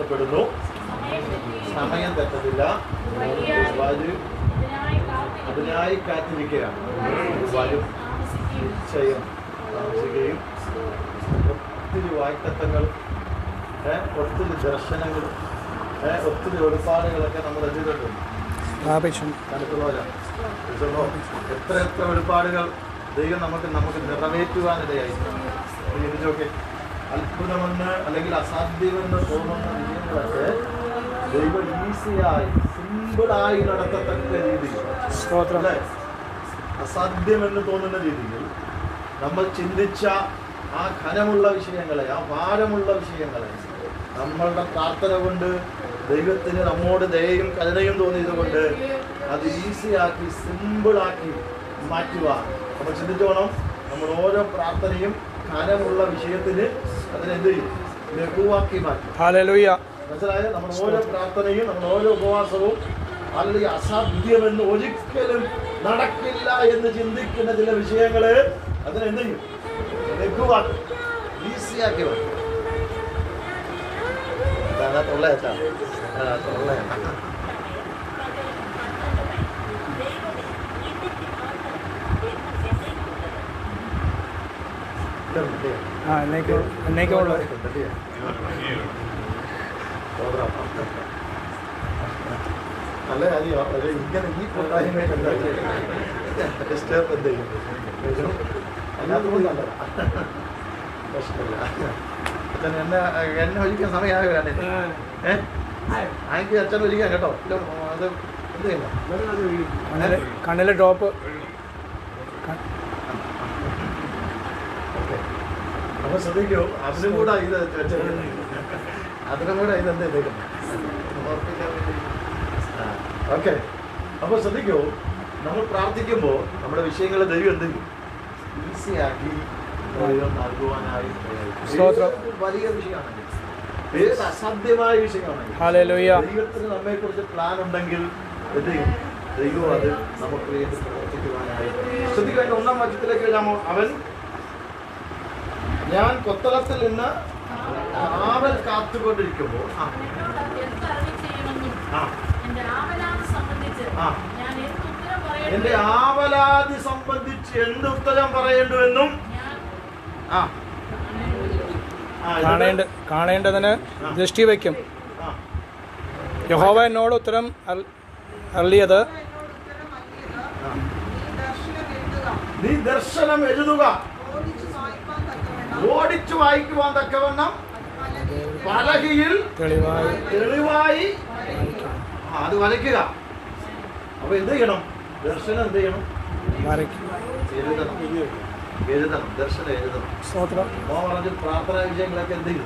നഷ്ടപ്പെടുന്നു, സമയം തെറ്റത്തില്ല, വരും അതിനായി കാത്തിരിക്കുകയാണ്. വരും നിശ്ചയം താമസിക്കുകയും ഒത്തിരി വായ്ത്തത്വങ്ങൾ, ഒത്തിരി ദർശനങ്ങൾ, ഒത്തിരി വെളിപ്പാടുകളൊക്കെ നമ്മൾ ചെയ്തിട്ടുണ്ട്. എത്ര എത്ര വെളിപ്പാടുകൾ ദൈവം നമുക്ക് നിറവേറ്റുവാനിടയായി. ചിന്തിച്ചോക്കെ, അത്ഭുതമെന്ന് അല്ലെങ്കിൽ അസാധ്യമെന്ന് തോന്നുന്ന വിജയങ്ങളൊക്കെ ദൈവം ഈസിയായി സിമ്പിളായി നടത്തത്തക്ക രീതിയിൽ, അല്ലേ, അസാധ്യമെന്ന് തോന്നുന്ന രീതിയിൽ നമ്മൾ ചിന്തിച്ച ആ ഘനമുള്ള വിഷയങ്ങളെ, ആ ഭാരമുള്ള വിഷയങ്ങളെ നമ്മളുടെ പ്രാർത്ഥന കൊണ്ട് ദൈവത്തിന് നമ്മോട് ദയയും കരുണയും തോന്നിയത് കൊണ്ട് അത് ഈസിയാക്കി സിമ്പിളാക്കി മാറ്റുവാൻ നമ്മൾ ചിന്തിച്ചോണം. നമ്മൾ ഓരോ പ്രാർത്ഥനയും ഘനമുള്ള വിഷയത്തിന് അതിനെന്ത് ചെയ്യും? ലഘുവാക്കി മാറ്റും. മനസ്സിലായ? നമ്മൾ ഓരോ പ്രാർത്ഥനയും, നമ്മൾ ഓരോ ഉപവാസവും അല്ലെങ്കിൽ അസാധ്യമെന്ന് ഒരിക്കലും നടക്കില്ല എന്ന് ചിന്തിക്കുന്ന ചില വിഷയങ്ങള് അതിനെന്ത് ചെയ്യും? ലഘുവാക്കി, ഈസിയാക്കി മാറ്റും. നല്ല കാര്യമാണ്. ഇങ്ങനെ ഈ കൂട്ടായ്മയിൽ ഡിസ്റ്റർബ് എന്ത് ചെയ്യും? എല്ലാത്തിനും നല്ലതാ, പ്രശ്നമില്ല. എന്നെ ഒഴിക്കാൻ സമയമാകാൻ എനിക്ക് അച്ഛൻ ഒഴിക്കാൻ കേട്ടോ. അത് എന്ത് ചെയ്യണം? കണ്ണിലെ ഡ്രോപ്പ്. അപ്പൊ ശ്രദ്ധിക്കൂ, അതിനും കൂടെ ഇത് എന്ത് ചെയ്തേക്കും? ഓക്കെ. അപ്പൊ ശ്രദ്ധിക്കൂ, നമ്മൾ പ്രാർത്ഥിക്കുമ്പോൾ നമ്മുടെ വിഷയങ്ങളെ ദൈവം എന്ത് ചെയ്യും? ഈസിയാക്കി നൽകുവാനായി. വലിയ വിഷയമാണെങ്കിൽ, ഏത് അസാധ്യമായ വിഷയമാണെങ്കിൽ ദൈവത്തിന് നമ്മെ കുറിച്ച് പ്ലാൻ ഉണ്ടെങ്കിൽ എന്ത് ചെയ്യും? ദൈവം അത് നമുക്ക് വേണ്ടി പ്രവർത്തിക്കുവാനായി. ശ്രദ്ധിക്കാൻ 1-ാം വാക്യത്തിലേക്ക് എഴുതാമോ? അവൻ ഞാൻ കൊത്തളത്തിൽ നിന്ന് ആവൽ കാത്തുകൊണ്ടിരിക്കുമ്പോൾ എന്റെ ആവലാതി സംബന്ധിച്ച് എന്ത് ഉത്തരം പറയേണ്ടുവെന്നും കാണേണ്ടതിന് ദൃഷ്ടി വയ്ക്കും. യഹോവ എന്നോട് ഉത്തരം അരുളിയത്, നീ ദർശനം എഴുതുക, ഓടിച്ചു വായിക്കുവാൻ തക്കവണ്ണം പലകയിൽ തെളിവായി അത് വരയ്ക്കുക. അപ്പൊ എന്ത് ചെയ്യണം? ദർശനം എന്ത് ചെയ്യണം? എഴുതണം. ദർശനം എഴുതണം. പറഞ്ഞു പ്രാർത്ഥനാ വിഷയങ്ങളൊക്കെ എന്ത് ചെയ്തു?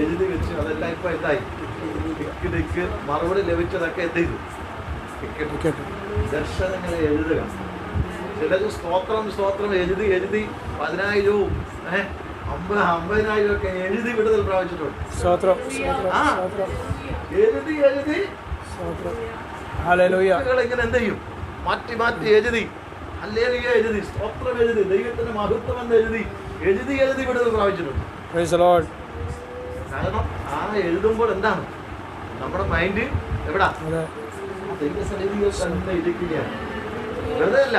എഴുതി വെച്ച് അതെല്ലാം ഇപ്പൊ എന്തായി? ടിക്ക് മറുപടി ലഭിച്ചതൊക്കെ എന്ത് ചെയ്തു? ദർശനങ്ങളെ എഴുതുക. ചിലത് സ്തോത്രം എഴുതി 10,000-വും 50,000 ഒക്കെ എഴുതി വിടുതൽ പ്രാപിച്ചിട്ടുണ്ട്. ഇങ്ങനെ എന്ത് ചെയ്യും? മാറ്റി എഴുതി, ഹല്ലേലൂയ എഴുതി, സ്തോത്രം എഴുതി, ദൈവത്തിന്റെ മഹത്വം എന്ന് എഴുതി വിടുതൽ പ്രാപിച്ചിട്ടുണ്ട്. കാരണം ആ എഴുതുമ്പോൾ എന്താണ്? നമ്മുടെ മൈൻഡ് എവിടാ? ദൈവസന്നിധിയിൽ തന്നെ ഇരിക്കുകയാണ്. വെറുതെ അല്ല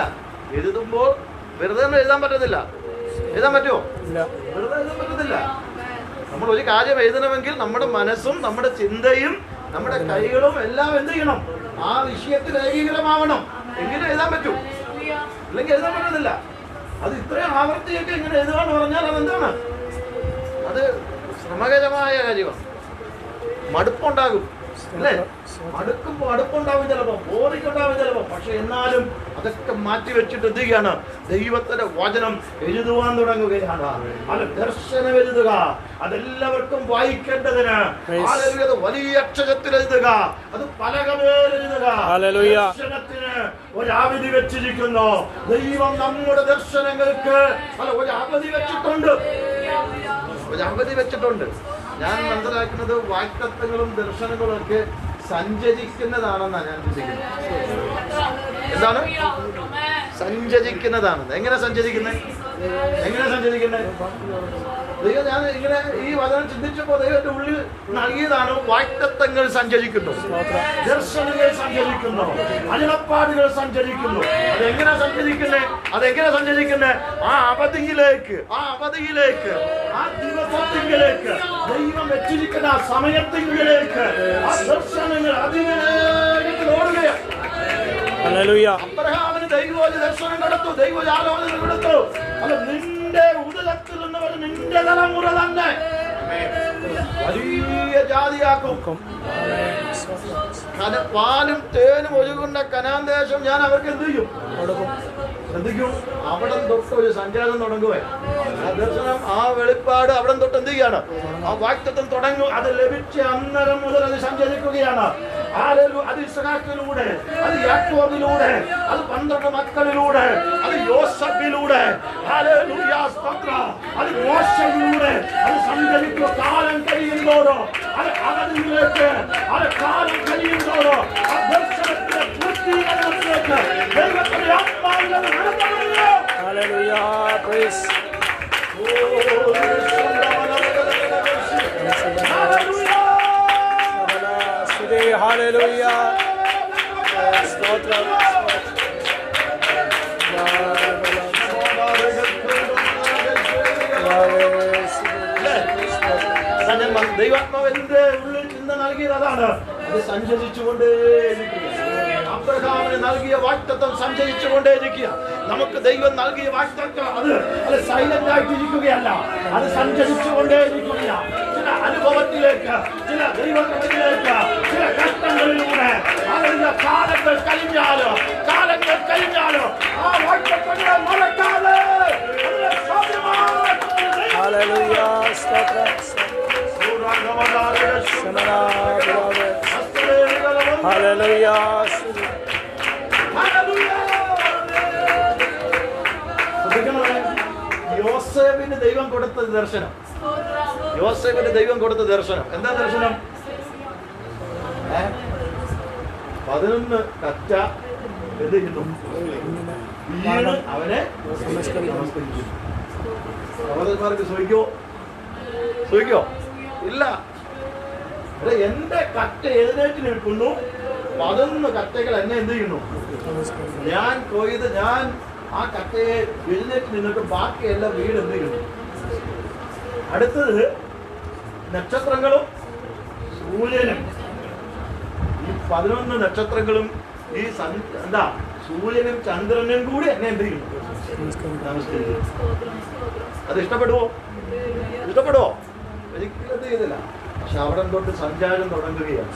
എഴുതുമ്പോൾ. വെറുതെ ഒന്നും എഴുതാൻ പറ്റത്തില്ല. എഴുതാൻ പറ്റുമോ? വെറുതെ എഴുതാൻ പറ്റത്തില്ല. നമ്മൾ ഒരു കാര്യം എഴുതണമെങ്കിൽ നമ്മുടെ മനസ്സും നമ്മുടെ ചിന്തയും നമ്മുടെ കൈകളും എല്ലാം എന്ത് ചെയ്യണം? ആ വിഷയത്തിൽ ഏകീകൃതമാവണം. എങ്ങനെ എഴുതാൻ പറ്റൂ? അല്ലെങ്കിൽ എഴുതാൻ പറ്റത്തില്ല. അത് ഇത്രയും ആവർത്തിയൊക്കെ ഇങ്ങനെ എഴുതുകയെന്ന് പറഞ്ഞാൽ അതെന്താണ്? അത് ശ്രമകരമായ കാര്യമാണ്. മടുപ്പുണ്ടാകും, അല്ലേ? അടുപ്പുണ്ടാവും, ചിലപ്പോൾ ബോറിക്കുണ്ടാവും ചിലപ്പോൾ. പക്ഷെ എന്നാലും അതൊക്കെ മാറ്റി വെച്ചിട്ട് എന്ത് ചെയ്യാണ്? ദൈവത്തിന്റെ വചനം എഴുതുവാൻ തുടങ്ങുകയാണ്. അത് ദർശനം എഴുതുക, അതെല്ലാവർക്കും വായിക്കേണ്ടതിന് വലിയ അക്ഷരത്തിൽ എഴുതുക, അത് പലകമേൽ എഴുതുക. ദർശനത്തിന് ഒരവധി വെച്ചിരിക്കുന്നു. ദൈവം നമ്മുടെ ദർശനങ്ങൾക്ക് ഒരു അവധി വെച്ചിട്ടുണ്ട്. ഞാൻ മനസ്സിലാക്കുന്നത് വാക്തത്വങ്ങളും ദർശനങ്ങളും ഒക്കെ സഞ്ചരിക്കുന്നതാണെന്നാണ് ഞാൻ ചിന്തിക്കുന്നത്. എന്താണ് സഞ്ചരിക്കുന്നതാണ്? എങ്ങനെ സഞ്ചരിക്കുന്നത്? ദൈവം ഞാൻ ഇങ്ങനെ ഈ വചനം ചിന്തിച്ചപ്പോൾ ദൈവത്തിന്റെ ഉള്ളിൽ നൽകിയതാണ്. വാഗ്ദത്തങ്ങൾ സഞ്ചരിക്കുന്നു, ദർശനങ്ങൾ സഞ്ചരിക്കുന്നു, അരുളപ്പാടുകൾ സഞ്ചരിക്കുന്നു. അതെങ്ങനെ സഞ്ചരിക്കുന്നേ? ആ അവധിയിലേക്ക്, ആ ദിവസത്തിലേക്ക്, ദൈവം വെച്ചിരിക്കുന്ന ആ സമയത്തിലേക്ക് ആ ദർശനങ്ങൾ അതിവേഗത്തിൽ ഓടുകയാണ്. അബ്രഹാമിന് ദൈവം ദർശനം കൊടുത്തു, ദൈവജാലോചന കൊടുത്തു. അത് നിന്റെ ഉദരത്തിൽ നിന്നവർ നിന്റെ തലമുറ തന്നെ വലിയ ജാതിയാക്കും. പാലും തേനും ഒഴുകുന്ന കനാൻ ദേശം ഞാൻ അവർക്ക് എന്ത് ചെയ്യും? ശ്രദ്ധിക്കും. അവിടെ തൊട്ട് ഒരു സഞ്ചാരം തുടങ്ങുവേ. ആ ദർശനം, ആ വെളിപ്പാട് അവിടെ തൊട്ട് എന്ത് ചെയ്യാണ്? ആ വാക്തത്വം തുടങ്ങും. അത് ലഭിച്ച അന്നേരം മുതൽ അത് സഞ്ചരിക്കുകയാണ്. അത് ഇസ്ഹാക്കിലൂടെ, അത് യാക്കോബിലൂടെ, അത് 12 മക്കളിലൂടെ, അത് യോസഫിലൂടെ, അത് മോശയിലൂടെ അത് സഞ്ചരിക്കും. കാലം കഴിയുന്നതോടോ അത് അവധിയിലേക്ക്, അത് കാലം കഴിയുന്നതോടോ ആ ദർശനത്തിന്റെ പൂർത്തീകരണത്തിലേക്ക് ദൈവത്തിന്റെ ആത്മാവിനെ നടത്തണമല്ലോ. Hallelujah. ദൈവാത്മാവിന്റെ ഉള്ളിൽ ചിന്ത നൽകിയത് അതാണ്. അത് സഞ്ചരിച്ചുകൊണ്ടേയിരിക്കുക. അബ്രഹാമിന് നൽകിയ വാഗ്ദത്തം സഞ്ചരിച്ചുകൊണ്ടേയിരിക്കുക. നമുക്ക് ദൈവം നൽകിയ വാഗ്ദത്തം അത് സൈലന്റ് ആയിട്ടിരിക്കുകയല്ല, അത് സഞ്ചരിച്ചുകൊണ്ടേയിരിക്കുക. ചില അനുഭവത്തിലേക്ക്, ചില ദൈവത്തിലേക്ക്, ചില കഷ്ടങ്ങളിലൂടെ കാലങ്ങൾ കഴിഞ്ഞാലോ ആ വാഗ്ദത്തങ്ങളെ മറക്കാതെ യോസേഫിന് ദൈവം കൊടുത്ത ദർശനം. എന്താ ദർശനം? 11 കറ്റ എന്ത് ചെയ്യുന്നു? വീണ് അവനെ നമസ്കരിക്കുന്നു. സഹോദരന്മാർക്ക് സൂഹിക്കോ? ഇല്ല. എന്റെ കറ്റ എഴുന്നേറ്റ് നിൽക്കുന്നു, 11 കറ്റകൾ എന്നെ എന്ത് ചെയ്യുന്നു? ഞാൻ കൊയ്ത് ഞാൻ ആ കറ്റയെ എഴുന്നേറ്റ് നിന്നിട്ട് ബാക്കിയെല്ലാം വീട് എന്ത് ചെയ്യുന്നു? അടുത്തത് നക്ഷത്രങ്ങളും സൂര്യനും. ഈ 11 നക്ഷത്രങ്ങളും ഈ സൂര്യനും ചന്ദ്രനും കൂടി എന്നെ എന്ത് ചെയ്യുന്നു? നമസ്കരിക്കുന്നു. അത് ഇഷ്ടപ്പെടുവോ? ഒരിക്കലും എന്ത് ചെയ്തില്ല. പക്ഷെ അവിടെ തൊട്ട് സഞ്ചാരം തുടങ്ങുകയാണ്.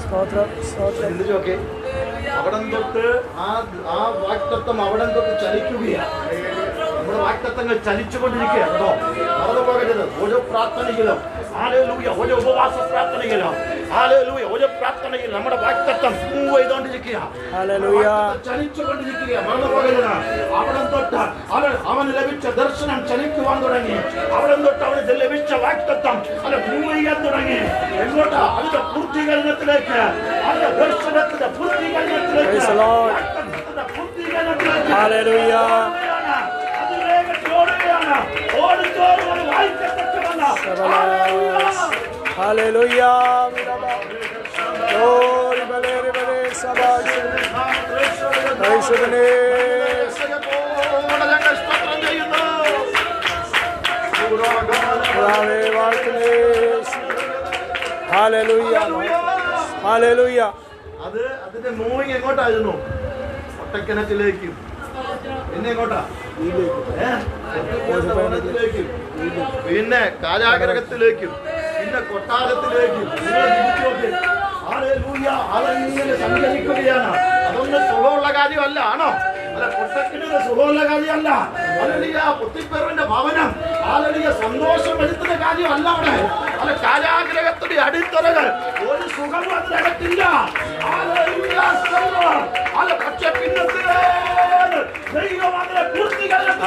ചിന്തിച്ചോക്കെ, അവിടെ തൊട്ട് ആ വാക്തത്വം അവിടെ തൊട്ട് ചലിക്കുകയാണ്. നമ്മുടെ വാക്തത്വങ്ങൾ ചലിച്ചുകൊണ്ടിരിക്കുകയാണ് കേട്ടോ. മറന്നു പോകരുത്. ഓരോ പ്രാർത്ഥനയിലും, ഓരോ ഉപവാസ പ്രാർത്ഥനയിലും, ഓരോ പ്രാർത്ഥനയിൽ നമ്മുടെ വാക്തത്വം മൂവ് ചെയ്തുകൊണ്ടിരിക്കുക, ചലിച്ചുകൊണ്ടിരിക്കുക. മറന്നു പോകരുത്. അവിടെ തൊട്ട് അവന് ലഭിച്ച ദർശനം ചലിക്കുവാൻ തുടങ്ങി. അവിടെ തൊട്ട് അവന് ലഭിച്ച വാക്തത്വം അത് മൂവ് ചെയ്യാൻ തുടങ്ങി. എങ്ങോട്ടാ? അതിന്റെ പൂർത്തീകരണത്തിലേക്ക്, അതിന്റെ ദർശനത്തിന്റെ പൂർത്തീകരണത്തിലേക്ക്. അത് അതിന്റെ മൂവിങ് എങ്ങോട്ടായിരുന്നു? ഒട്ടക്കിണറ്റിലേക്കും, പിന്നെ എങ്ങോട്ടാ? പിന്നെ കാരാഗ്രഹത്തിലേക്കും, പിന്നെ കൊട്ടാരത്തിലേക്കും സഞ്ചരിക്കുകയാണ്. അതൊന്നും സുഖമുള്ള കാര്യമല്ല, ആണോ? അല്ല, കൊട്ടക്കിണറ് സുഖമുള്ള കാര്യമല്ല. പുത്തിപ്പേറിന്റെ ഭവനം സന്തോഷം വരുത്തുന്ന കാര്യമല്ല അവിടെ. അല്ല, കാരാഗ്രഹത്തിന്റെ അടിത്തറകൾ ഒരു സുഖം അതിനകത്തില്ല. അല്ല, പക്ഷെ പിന്നത്തെ ദൈവം അതിനെ പൂർത്തീകരണം.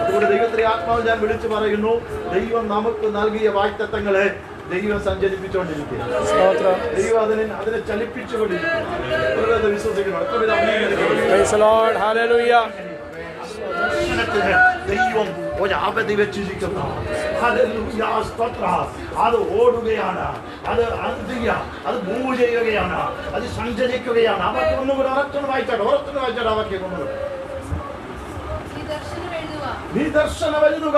അതുകൊണ്ട് ദൈവത്തിന്റെ ആത്മാവ് ഞാൻ വിളിച്ചു പറയുന്നു, ദൈവം നമുക്ക് നൽകിയ വാഗ്ദത്തങ്ങളെ ദൈവം സഞ്ചരിപ്പിച്ചുകൊണ്ടിരിക്കുക. സ്തോത്രം. ദൈവം അതിനെ ചലിപ്പിച്ചുകൊണ്ടിരിക്കുക. എത്ര വിശ്വസിക്കണം, എത്ര പേര് Praise the Lord. Hallelujah. ദർശനത്തിന് ദൈവം ഒരു അവധി വെച്ചിരിക്കുന്നു. ഹല്ലേലൂയ, സ്തോത്രം. അത് ഓടുകയാണ്, അത് അത് മൂവ് ചെയ്യുകയാണ്, അത് സഞ്ചരിക്കുകയാണ്. അവർക്ക് ഒന്നുകൂടെ ഉറച്ചൊന്ന് വായിച്ചാട്ടെ, അവർക്ക് ഒന്നുകൂടെ. നീ ദർശനം എഴുതുക.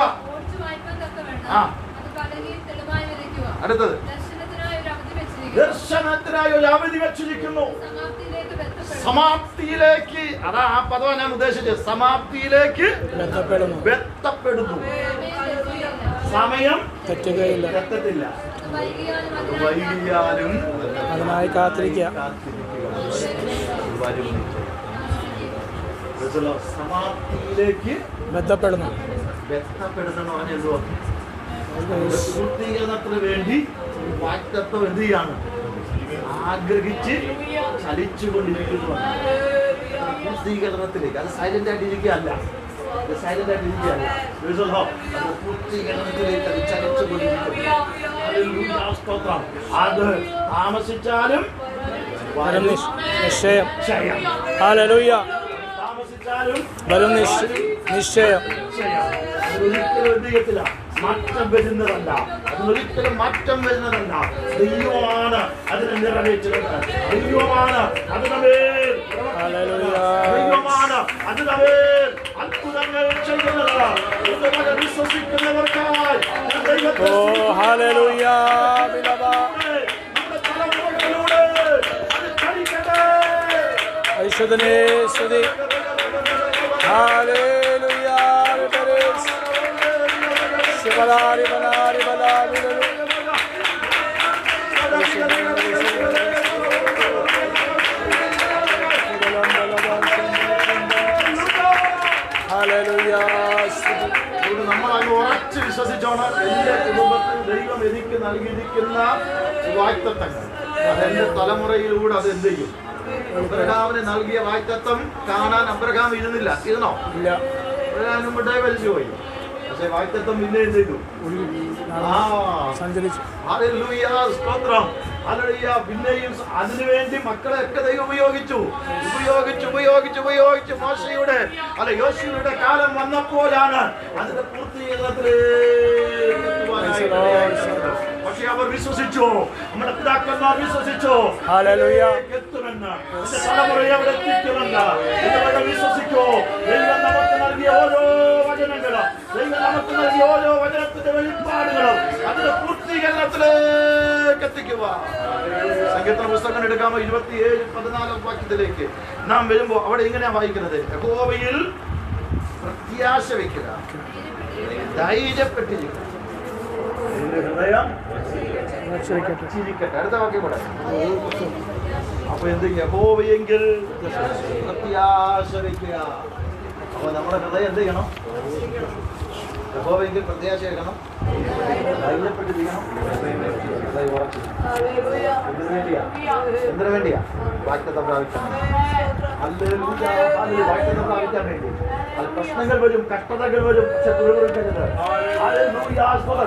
അടുത്തത് ദർശനത്തിനായി ഒരു അവധി വെച്ചിരിക്കുന്നു. സമാപ്തിയിലേക്ക്, അതാ ആ പദമാണ് ഞാൻ ഉദ്ദേശിച്ചത്. സമാപ്തിയിലേക്ക് ബന്ധപ്പെടുന്നു. സമയം തെറ്റത്തില്ല. വൈകിയാലും അതിനായി കാത്തിരിക്കുക. സമാപ്തിയിലേക്ക് ബന്ധപ്പെടുന്നു പറഞ്ഞല്ലോ. പൂർത്തീകരണത്തിന് വേണ്ടി വാക്തത്വം എന്ത് ചെയ്യാണ്? ആഗ്രഹിച്ച് ചലിച്ചുകൊണ്ടിരിക്കുന്നു. പൂർത്തീകരണത്തിലേക്ക്, അത് സൈലന്റ് ആയിട്ടിരിക്കുകയല്ല, പൂർത്തീകരണത്തിലേക്ക് അത് ചലിച്ചുകൊണ്ടിരിക്കുന്നു. അത് താമസിച്ചാലും നിശ്ചയം. ഹല്ലേലൂയ. വരും നിശ്ചയം. ഒരിക്കലും എന്ത് ചെയ്യത്തില്ല, മാറ്റം വരുന്നതല്ല. അതിനൊരിക്കലും മാറ്റം വരുന്നതല്ല. ദൈവമാണ് അതിനെ നിറവേറ്റുന്നത്. ദൈവമാണ് അതിനമേൽ അത്ഭുതങ്ങൾ ചെയ്യുന്നത്. വിശ്വസിക്കുന്നവർക്കായി ഐശ്വര്യനെ സ്തുതി. ഹല്ലേലൂയ. ശിവലാരി ബലാരി ബലാരി ഹല്ലേലൂയ. നമ്മളങ്ങ് ഉറച്ച് വിശ്വസിച്ചോണം. എന്റെ കുടുംബത്തിൽ ദൈവം എനിക്ക് നൽകിയിരിക്കുന്ന വാഗ്ദത്തങ്ങൾ അതെന്റെ തലമുറയിലൂടെ അത് എന്ത് ചെയ്യും? അബ്രഹാമിന് നൽകിയ വാഗ്ദത്തം കാണാൻ അബ്രഹാം ഇരുന്നില്ല. ഇരുന്നോ? അബ്രഹാം മുമ്പേ വലിച്ചു പോയി. പക്ഷെ വാഗ്ദത്തം പിന്നെ എന്ത് ചെയ്തു? സഞ്ചരിച്ചു. പിന്നെയും അതിനുവേണ്ടി മക്കളെയൊക്കെ ദൈവം ഉപയോഗിച്ചു. മോശയുടെ യോശുവയുടെ കാലം വന്നപ്പോഴാണ് അതിന്റെ പൂർത്തീകരണത്തിലേക്ക്. പക്ഷെ അവർ വിശ്വസിച്ചു, നമ്മുടെ പിതാക്കന്മാർ വിശ്വസിച്ചു എത്തുമെന്ന്, തലമുറയെ അവിടെ എത്തിക്കുമെന്ന്. ഇതുവരെ വിശ്വസിക്കൂ. ദൈവം നമുക്ക് നൽകിയ ഓരോ വചനങ്ങളും, ദൈവം നമുക്ക് നൽകിയ ഓരോ വചനത്തിന്റെ വെളിപ്പാടുകളും അതിന്റെ പൂർത്തീകരണത്തിലേക്ക് എത്തിക്കുക. സങ്കീർത്തന പുസ്തകം എടുക്കാമോ? 27:14 വാക്യത്തിലേക്ക് നാം വരുമ്പോ അവിടെ ഇങ്ങനെയാ വായിക്കുന്നത്: യഹോവയിൽ പ്രത്യാശ വയ്ക്കുക, ധൈര്യപ്പെട്ടിരിക്കുക, ഹൃദയം ചിരിക്കട്ടെ. അടുത്ത വാക്യം കൂടെ. അപ്പൊ എന്ത്? യഹോവയെങ്കിൽ പ്രത്യാശ വയ്ക്കുക. അപ്പൊ നമ്മുടെ ഹൃദയം എന്ത് ചെയ്യണം? യഹോവയെങ്കിൽ പ്രത്യാശ വെക്കണം, ധൈര്യപ്പെട്ടിരിക്കണം. എന്തിനു വേണ്ടിയാ? വാഗ്ദത്തം പ്രാപിക്കാൻ. വാഗ്ദത്തം പ്രാപിക്കാൻ വേണ്ടി. അത് പ്രശ്നങ്ങൾ വരും, കഷ്ടതകൾ വരും, പക്ഷെ പുറകരുത്.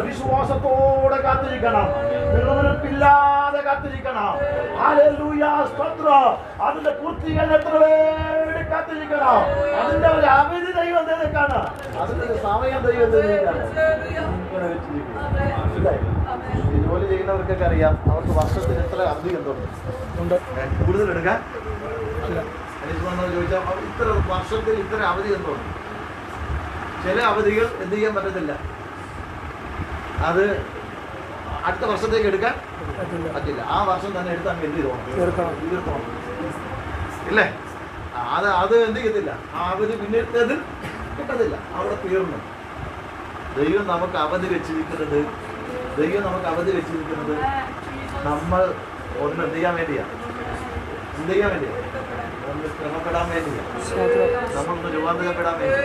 വിശ്വാസത്തോടെ കാത്തിരിക്കണം, നിർവൃത്തില്ലാതെ കാത്തിരിക്കണം. അതിന്റെ പൂർത്തീകരണത്തിന് വേണ്ടി കാത്തിരിക്കണം. അതിന്റെ ഒരു അവധി ദൈവം തേക്കാണ്, അതിന്റെ ഒരു സമയം ദൈവം തേക്കാണ്. ജോലി ചെയ്യുന്നവർക്കൊക്കെ അറിയാം, അവർക്ക് വർഷത്തിന് എത്ര അവധി എന്തുണ്ട്? കൂടുതൽ എടുക്കാൻ ചോദിച്ചാൽ ഇത്ര വർഷത്തിൽ ഇത്ര അവധി എന്തുണ്ട്? ചില അവധികൾ എന്ത് ചെയ്യാൻ പറ്റത്തില്ല, അത് അടുത്ത വർഷത്തേക്ക് എടുക്കാൻ പറ്റില്ല. ആ വർഷം തന്നെ എടുത്ത് അങ്ങ് എന്ത് തീർക്കണം ഇല്ലേ? അത് എന്ത് ചെയ്യത്തില്ല, ആ അവധി പിന്നീട് കിട്ടത്തില്ല, അവിടെ തീർന്നു. ദൈവം നമുക്ക് അവധി വെച്ചിരിക്കുന്നത് നമ്മൾ ഒന്ന് എന്ത് ചെയ്യാൻ വേണ്ടിയാ? ചിന്തിക്കാൻ വേണ്ടിയാ, ഒന്ന് ക്രമപ്പെടാൻ വേണ്ടിയാ, നമ്മളൊന്ന് രൂപാന്തരപ്പെടാൻ വേണ്ടി,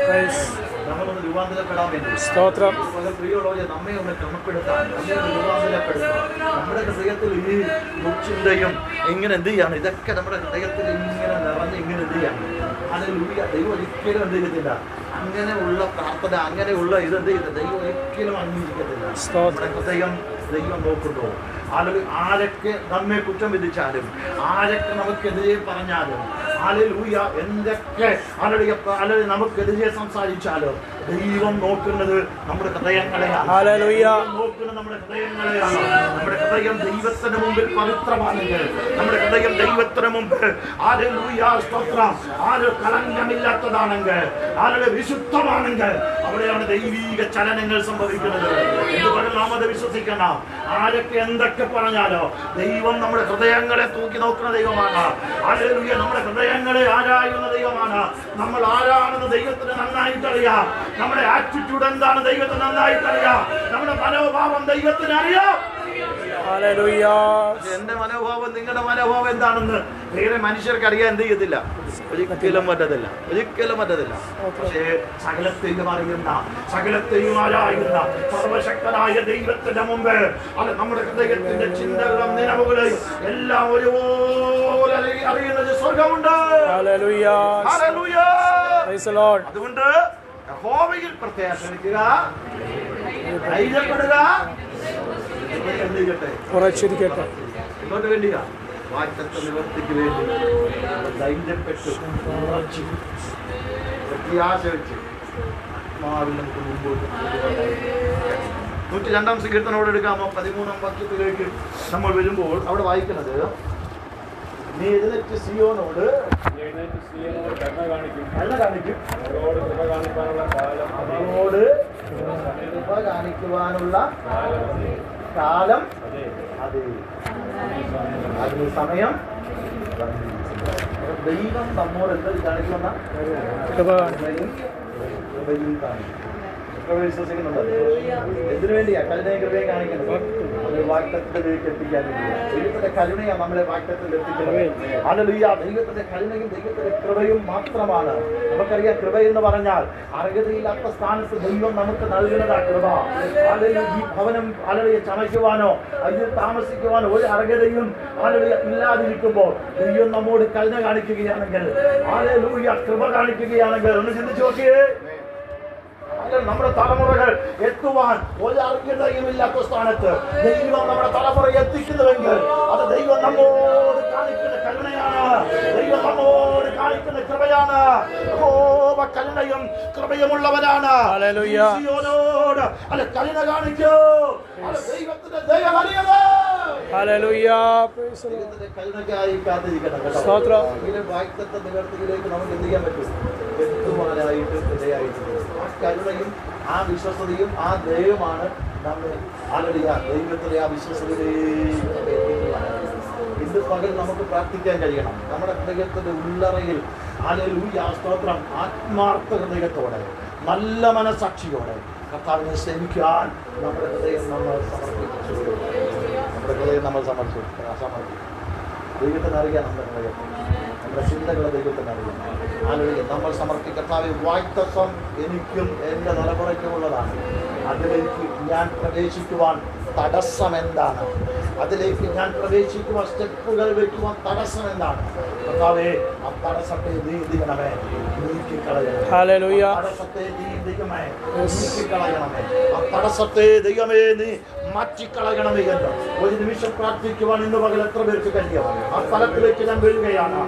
പ്രിയമുള്ളവരെ നമ്മെ ഒന്ന് ക്രമപ്പെടുത്താൻ, നമ്മെ ഒന്ന് രൂപാന്തരപ്പെടുത്താൻ. നമ്മുടെ ഹൃദയത്തിൽ ഈ ദുശ്ചിന്തയും ഇങ്ങനെ എന്ത് ചെയ്യാണ്? ഇതൊക്കെ നമ്മുടെ ഹൃദയത്തിൽ ഇങ്ങനെ നിറഞ്ഞ് ഇങ്ങനെ എന്ത് ചെയ്യാണ്? ഹല്ലേലൂയ. ദൈവം ഒരിക്കലും എന്ത് ചെയ്യത്തില്ല, അങ്ങനെയുള്ള പ്രാർത്ഥന, അങ്ങനെയുള്ള ഇതെന്ത് ചെയ്തില്ല, ദൈവം ഒരിക്കലും അംഗീകരിക്കത്തില്ല. നമ്മുടെ ഹൃദയം ദൈവം നോക്കുന്നു. ആരൊക്കെ നമ്മെ കുറ്റം വിധിച്ചാലും, ആരൊക്കെ നമുക്കെതിരെ പറഞ്ഞാലും, ഹല്ലേലൂയ, എന്തൊക്കെ നമുക്കെതിരെ സംസാരിച്ചാലും ദൈവം നോക്കുന്നത് നമ്മുടെ ഹൃദയങ്ങളെയാണ്. നോക്കുന്നത് നമ്മുടെ ഹൃദയങ്ങളെയാണ്. നമ്മുടെ ഹൃദയം ദൈവത്തിന് മുമ്പിൽ പവിത്രമാണെങ്കിൽ, നമ്മുടെ ഹൃദയം ദൈവത്തിന് മുമ്പ് ഹല്ലേലൂയ സ്തോത്രം കളങ്കമില്ലാത്തതാണെങ്കിൽ, ആരുടെ വിശുദ്ധമാണെങ്കിൽ അവിടെയാണ് ദൈവീക ചലനങ്ങൾ സംഭവിക്കുന്നത്. എന്തുകൊണ്ട് നാം അത് വിശ്വസിക്കണം? ആരൊക്കെ എന്തൊക്കെ പറഞ്ഞാലോ ദൈവം നമ്മുടെ ഹൃദയങ്ങളെ തൂക്കി നോക്കുന്ന ദൈവമാണ്. ഹല്ലേലൂയ, നമ്മുടെ ഹൃദയങ്ങളെ ആരായുന്ന ദൈവമാണ്. നമ്മൾ ആരാണെന്ന് ദൈവത്തിന് നന്നായിട്ടറിയാം. നമ്മുടെ ആറ്റിറ്റ്യൂഡ് എന്താണ് ദൈവത്തിന് നന്നായിട്ടറിയാം. നമ്മുടെ മനോഭാവം ദൈവത്തിന് അറിയാം. എന്റെ മനോഭാവം, നിങ്ങളുടെ മനോഭാവം എന്താണെന്ന് വേറെ മനുഷ്യർക്ക് അറിയാൻ എന്ത് ചെയ്യത്തില്ല, ഒരിക്കലും പറ്റത്തില്ല, ഒരിക്കലും പറ്റത്തില്ല. പക്ഷേ സകലത്തെയും അറിയുന്ന, സകലത്തെയും ആരായുന്ന സർവശക്തനായ ദൈവത്തിന്റെ മുമ്പ് അത് നമ്മുടെ ഹൃദയത്തിന്റെ ചിന്തകളും നിലവുകളെയും എല്ലാം ഒരുപോലെ അറിയുന്നത് സ്വർഗമുണ്ട്. അതുകൊണ്ട് യഹോവയിൽ പ്രത്യാശിക്കുക, ധൈര്യപ്പെടുക, ഉറച്ചിരിക്കട്ടെ. ഇങ്ങോട്ട് വേണ്ടിയാ വാഗ്ദത്ത നിവർത്തിക്ക് വേണ്ടി ധൈര്യപ്പെട്ടു പ്രത്യാശ വെച്ച് മാവിൽ നമുക്ക് മുമ്പോട്ട് 102-ാം സങ്കീർത്തനോട് എടുക്കാമോ? 13-ാം വാക്യത്തിലേക്ക് നമ്മൾ വരുമ്പോൾ അവിടെ വായിക്കുന്നത്, നീ എഴുന്നേറ്റ് സിയോനോട് കരുണ കാണിക്കും, അവരോട് കൃപ കാണിക്കുവാനുള്ള കാലം അതെ, അതിന് സമയം. ദൈവം നമ്മോട് എന്ത് കാണിക്കുമെന്ന വിശ്വസിക്കുന്നുണ്ട്. എന്തിനു വേണ്ടിയാ കരുണയും കൃപയും കാണിക്കുന്നത്? അത് വാഗ്ദത്തത്തിലേക്ക് എത്തിക്കാൻ വേണ്ടിയാണ്. ദൈവത്തിന്റെ കരുണയാണ് നമ്മളെ വാഗ്ദത്തത്തിൽ എത്തിക്കുന്നത്. ഹല്ലേലൂയ, ദൈവത്തിന്റെ കരുണയും ദൈവത്തിന്റെ കൃപയും മാത്രമാണ്. നമുക്കറിയാം, കൃപ എന്ന് പറഞ്ഞാൽ അർഹതയില്ലാത്ത സ്ഥാനത്ത് ദൈവം നമുക്ക് നൽകുന്നതാ കൃപ. ഹല്ലേലൂയ, ഈ ഭവനം ഹല്ലേലൂയ ചമയ്ക്കുവാനോ അതിൽ താമസിക്കുവാനോ ഒരു അർഹതയും ഹല്ലേലൂയ ഇല്ലാതിരിക്കുമ്പോൾ ദൈവം നമ്മോട് കരുണ കാണിക്കുകയാണെങ്കിൽ, ഹല്ലേലൂയ കൃപ കാണിക്കുകയാണെങ്കിൽ, ഒന്ന് ചിന്തിച്ചു നോക്കിയേ. നമ്മുടെ തലമുറകൾ എത്തുവാൻ ഒരു അർഹതയുമില്ലാത്ത സ്ഥാനത്ത് ദൈവം നമ്മുടെ തലമുറയെ എത്തിക്കുന്നുവെങ്കിൽ അത് ദൈവം നമ്മോട് കാണിക്കുന്ന കരുണയാണ്, ദൈവം നമ്മോട് കാണിക്കുന്ന കൃപയാണ്. കരുണയും കൃപയുമുള്ളവരാണ്. സിയോനോട് അല്ല കരുണ കാണിക്കൂ, ദൈവത്തിന്റെ ദയ അറിയണേ. ദൈവത്തിന്റെ കരുണയ്ക്കായി കാത്തിരിക്കണം കേട്ടോ. വാഗ്ദത്ത നിവർത്തിയിലേക്ക് നമുക്ക് എന്ത് ചെയ്യാൻ പറ്റും? എത്തുവാനായിട്ട് ഇടയായിട്ട് ആ കരുണയും ആ വിശ്വസതയും ആ ദൈവമാണ് നമ്മെ ഹല്ലേലൂയ ദൈവത്തിന്റെ ആ വിശ്വസതയിലേക്ക് ഇന്ന് പകൽ നമുക്ക് പ്രാർത്ഥിക്കാൻ കഴിയണം. നമ്മുടെ ഹൃദയത്തിന്റെ ഉള്ളറയിൽ ഹല്ലേലൂയ സ്തോത്രം ആത്മാർത്ഥ ഹൃദയത്തോടെ നല്ല മനസാക്ഷിയോടെ കർത്താവിനെ സേവിക്കാൻ നമ്മുടെ ഹൃദയം നമ്മൾ സമർപ്പിച്ചു. നമ്മുടെ ഹൃദയം നമ്മൾ സമർപ്പിക്കും. ദൈവത്തിന് അറിയാം, നമ്മുടെ ഹൃദയം, നമ്മുടെ ചിന്തകളെ ദൈവത്തിന് അറിയാം. ഹല്ലേലൂയ, നമ്മൾ സമർപ്പിക്കർത്താവേ, വാഗ്ദത്തം എനിക്കും എൻ്റെ തലമുറയ്ക്കുമുള്ളതാണ്. അതിലേക്ക് ഞാൻ പ്രവേശിക്കുവാൻ തടസ്സം എന്താണ്? അതിലേക്ക് ഞാൻ പ്രവേശിക്കുവാൻ സ്റ്റെപ്പുകൾ വയ്ക്കുവാൻ തടസ്സം എന്താണ്? കർത്താവേ, ആ തടസ്സത്തെ നീ എന്തിക്കണമേ, നീക്കിക്കളയണമേ. തടസ്സത്തെ നീ എന്തിക്കണമേ, നീക്കിക്കളയണമേ. ആ തടസ്സത്തെ ദൈവമേ നീ മാറ്റിക്കളയണമേ എന്ന് ഒരു നിമിഷം പ്രാർത്ഥിക്കുവാൻ ഇന്ന് പകൽ എത്ര പേർക്ക് കഴിയും? ആ സ്ഥലത്തിലേക്ക് ഞാൻ വരികയാണ്.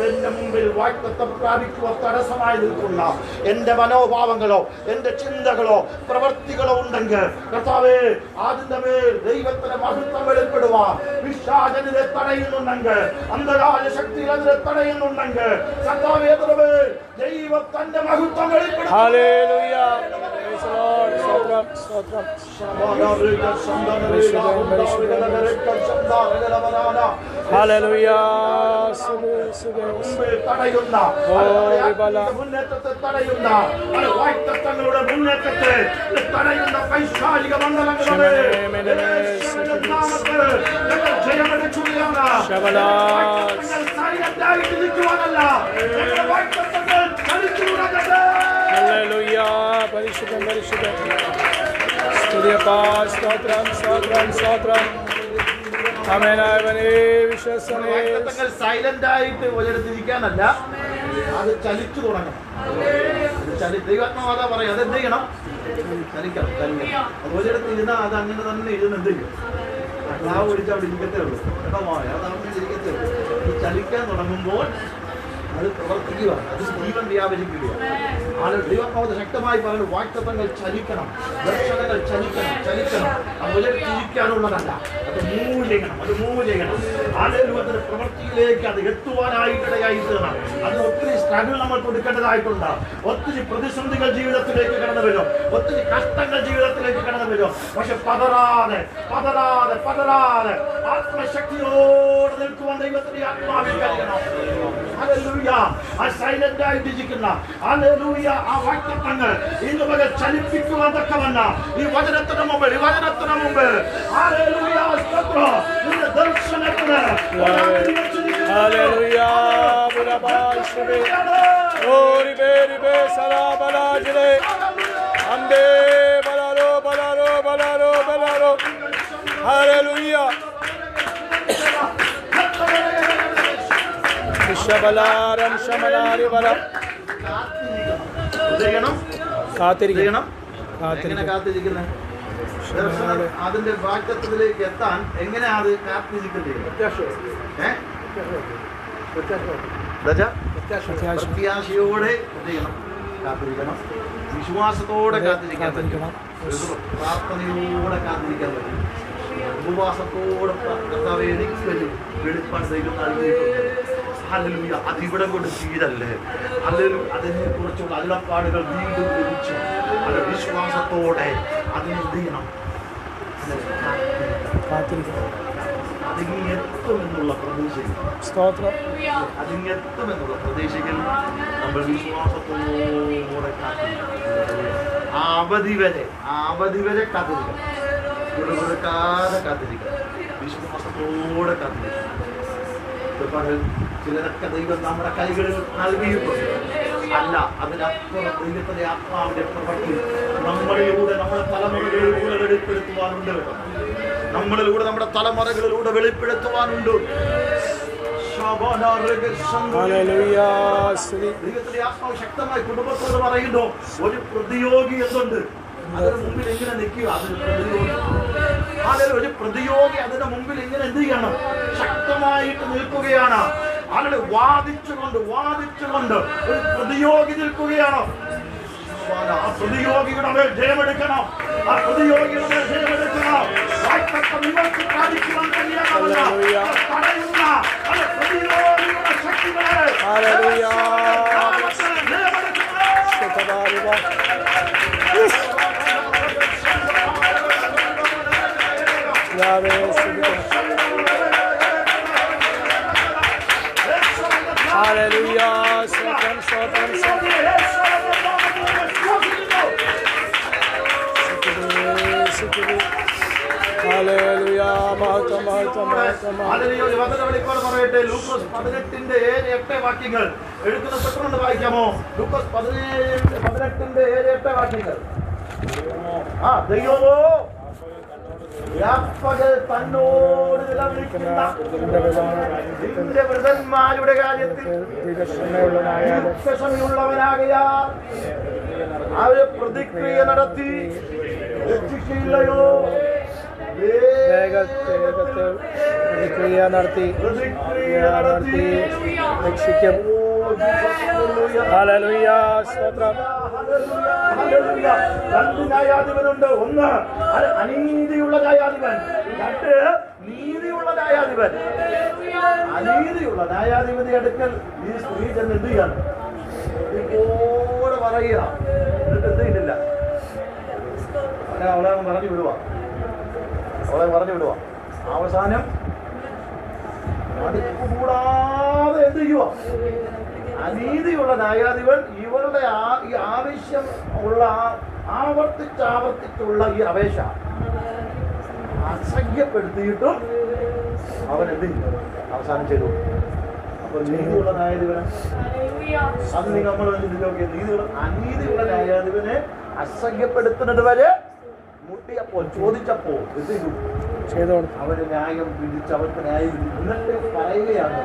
എന്റെ മുമ്പിൽ വാഗ്ദത്തം പ്രാപിക്കുവാൻ തടസ്സമായി നിൽക്കുന്ന എന്റെ മനോഭാവങ്ങളോ എന്റെ ചിന്തകളോ പ്രവൃത്തികളോ ഉണ്ടെങ്കിൽ കർത്താവേ, അതിന്റെ മേൽ ദൈവത്തിന്റെ മഹത്വം വെളിപ്പെടുവാൻ പിശാചിനെ തടയുന്നുണ്ടെങ്കിൽ, അന്ധകാര ശക്തികൾ അതിനെ തടയുന്നുണ്ടെങ്കിൽ കർത്താവേ, ദൈവം തന്റെ മഹത്വം വെളിപ്പെടുത്തും. മുന്നേറ്റത്തെ തടയുന്ന വാഗ്ദത്തങ്ങളുടെ മുന്നേറ്റത്തെ തടയുന്ന പൈശാചിക മണ്ഡലങ്ങളുടെ ജയമടിച്ചുകയാണ്. പരിശുദ്ധം പരിശുദ്ധം സ്തുതിയപ്പാ, സ്തോത്രം സ്തോത്രം സ്തോത്രം. സൈലന്റ് ആയിട്ട് ഒരിടത്തിരിക്കാനല്ല, അത് ചലിച്ചു തുടങ്ങണം. ദൈവാത്മാവാദ പറയും, അതെന്ത് ചെയ്യണം? ചലിക്കണം. അത് ഒരിടത്ത് ഇരുന്നാൽ അത് അങ്ങനെ തന്നെ ഇരുന്ന് എന്ത് ചെയ്യും? ക്ലാവ് ഒഴിച്ച് അവിടെ ഇരിക്കത്തേ ഉള്ളൂ. കേട്ടോ മോനെ, അത് അവിടെ ഇരിക്കത്തേ ഉള്ളൂ. ഈ ചലിക്കാൻ തുടങ്ങുമ്പോൾ അത് പ്രവർത്തിക്കുക, അത് ജീവൻ വ്യാപരിക്കുകയാണ്. ദൈവം ശക്തമായി പറയുന്നത് വാക്തത്വങ്ങൾ ചലിക്കണം, ദർശനങ്ങൾ ചലിക്കണം. അത് ഒരിടത്തിരിക്കാനുള്ളതല്ല, അത് മൂവ് ചെയ്യണം. ആളുകളുടെ പ്രവൃത്തിയിലേക്ക് അത് എത്തുവാനായിട്ടിടയായി തീരണം. അതിന് ഒത്തിരി സ്ട്രഗിൾ നമ്മൾ കൊടുക്കേണ്ടതായിട്ടുണ്ട്. ഒത്തിരി പ്രതിസന്ധികൾ ജീവിതത്തിലേക്ക് കടന്നു വരും, ഒത്തിരി കഷ്ടങ്ങൾ ജീവിതത്തിലേക്ക് കടന്നു വരും. പക്ഷെ പതറാതെ ആത്മശക്തിയോടെ നിൽക്കുവാൻ ദൈവത്തിന്റെ ആത്മാവിൽ കഴിയണം. സൈലന്റ് ആയിട്ടിരിക്കുന്ന ആ വാക്തത്വങ്ങൾ ഇന്ന് വരെ ചലിപ്പിക്കുവാൻ തക്കവണ്ണ ഈ വചനത്തിന് മുമ്പിൽ നിന്റെ ദർശനത്തിന് കാത്തിരിക്കണം. അതിന്റെ വാക്തത്വത്തിലേക്ക് എത്താൻ എങ്ങനെ അത് കാത്തിരിക്കുന്നത്? പ്രത്യാശയോടെ കാത്തിരിക്കണം, വിശ്വാസത്തോടെ കാത്തിരിക്കാൻ പറ്റും, പ്രാർത്ഥനയോടെ കാത്തിരിക്കാൻ പറ്റും, ഉപവാസത്തോടെ കർത്താവേ എനിക്ക് വേണ്ടി വെളിപ്പാട് ദൈവം നൽകിയിട്ടുണ്ട്. ഹല്ലേലൂയ. അതിവിടം കൊണ്ട് തീരല്ലേ, ഹല്ലേലൂയ. അതിനെ കുറിച്ചുള്ള അരുളപ്പാടുകൾ വീണ്ടും ലഭിച്ചു. അത് വിശ്വാസത്തോടെ അതിനെന്ത് ചെയ്യണം? അതിങ്ങെത്തുമെന്നുള്ള പ്രതീക്ഷയിൽ നമ്മൾ വിശ്വാസത്തോടെ കാത്തിരിക്കണം. ആ അവധി വരെ കാത്തിരിക്കണം. കൊടുക്കാതെ കാത്തിരിക്കണം, വിശ്വാസത്തോടെ കാത്തിരിക്കണം. ചിലരൊക്കെ ദൈവം നമ്മുടെ കൈകളിൽ നൽകിയിട്ടുണ്ട്. അല്ല, അതിനപ്പുറം ദൈവത്തിന്റെ ആത്മാവിന്റെ പ്രവൃത്തി നമ്മളിലൂടെ നമ്മുടെ തലമുറകളിലൂടെ വെളിപ്പെടുത്തുവാനുണ്ട്. നമ്മുടെ തലമുറകളിലൂടെ വെളിപ്പെടുത്തുവാനുണ്ട്. ദൈവത്തിന്റെ ആത്മാവ് ശക്തമായി കുടുംബത്തോട് പറയുന്നു, ഒരു പ്രതിയോഗി എന്തുണ്ട്? അതിന് മുമ്പിൽ എങ്ങനെ നിൽക്കുക? ഒരു പ്രതിയോഗി അതിന് മുമ്പിൽ ഇങ്ങനെ എന്ത് ചെയ്യണം? ശക്തമായിട്ട് നിൽക്കുകയാണ്. ആളുകൾ വാദിച്ചുകൊണ്ട് ഒരു പ്രതിയോഗി നിൽക്കുകയാണ്. ആ പ്രതിയോഗിയുടെ മേൽ ജയമെടുക്കണം. ഇവർക്ക് സാധിക്കുവാൻ കഴിയാവുന്ന തടയുന്ന പ്രതിയോഗിയുടെ ശക്തികളെ പറയട്ടെ. ലൂക്കോസ് 18:7-8 വാക്യങ്ങൾ എടുക്കുന്ന പെട്ടെന്ന് വായിക്കാമോ? ലൂക്കോസ് 18:7-8 വാക്യങ്ങൾ. ദൈവമോ തന്നോട് നിലവിളിക്കുന്ന വൃതന്മാരുടെ കാര്യത്തിൽ ക്ഷമയുള്ളവനാകയാൽ അവര് പ്രതിക്രിയ നടത്തി രക്ഷിക്കില്ലയോ? പ്രതിക്രിയ നടത്തി രക്ഷിക്കും. രണ്ട് ന്യായാധിപനുണ്ട്. ഒന്ന് അനീതിയുള്ള ന്യായാധിപൻ, രണ്ട് നീതിയുള്ള ന്യായാധിപൻ. അനീതിയുള്ള ന്യായാധിപതി അടുക്കൽ ഈ സ്ത്രീ ചെന്ന് എന്ത് ചെയ്യാണ്? ഇപ്പോടെ പറയുക. എന്നിട്ട് എന്ത് ചെയ്തില്ല? അവളെ പറഞ്ഞു വിടുക. അവസാനം കൂടാതെ എന്ത് ചെയ്യുക? അനീതിയുള്ള ന്യായാധിപൻ ഇവരുടെ ഈ ആവശ്യം ഉള്ള ആവർത്തിച്ചുള്ള ഈ അപേക്ഷ അസഹ്യപ്പെടുത്തിയിട്ടും അവൻ എന്ത് ചെയ്യും? അവസാനം ചെയ്തു. അപ്പൊ നീതിയുള്ള ന്യായാധിപന് അത് നമ്മൾ അനീതിയുള്ള ന്യായാധിപനെ അസഹ്യപ്പെടുത്തുന്നത് വരെ മുട്ടിയപ്പോൾ ചോദിച്ചപ്പോൾ എന്ത് ചെയ്തു? അവര് ന്യായം വിധിച്ച് അവർക്ക് ന്യായം വിധിച്ചു. എന്നിട്ട് പറയുകയാണ്